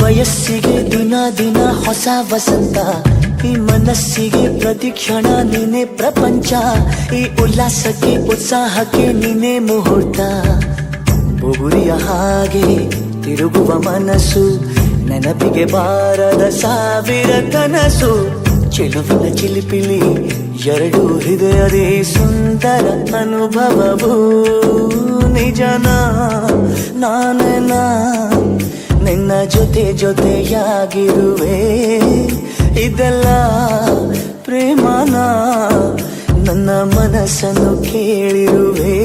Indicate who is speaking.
Speaker 1: ವಯಸ್ಸಿಗೆ ದಿನ ದಿನ ಹೊಸ ವಸಂತ, ಈ ಮನಸ್ಸಿಗೆ ಪ್ರತಿಕ್ಷಣ ನೀನೆ ಪ್ರಪಂಚ, ಈ ಉಲ್ಲಾಸಕ್ಕೆ ಉತ್ಸಾಹಕ್ಕೆ ನೀನೆ ಮುಹೂರ್ತ. ಬುಗುರಿಯ ಹಾಗೆ ತಿರುಗುವ ಮನಸ್ಸು, ನೆನಪಿಗೆ ಬಾರದ ಸಾವಿರ ಕನಸು. ಚೆಲುವಿನ ಚಿಲಿಪಿಲಿ ಎರಡು ಹೃದಯದೇ ಸುಂದರ ಅನುಭವವು. ನಿಜನ ನಾನನ ನಿನ್ನ ಜೊತೆ ಜೊತೆಯಾಗಿರುವೆ, ಇದೆಲ್ಲ ಪ್ರೇಮನ ನನ್ನ ಮನಸ್ಸನ್ನು ಕೇಳಿರುವೆ.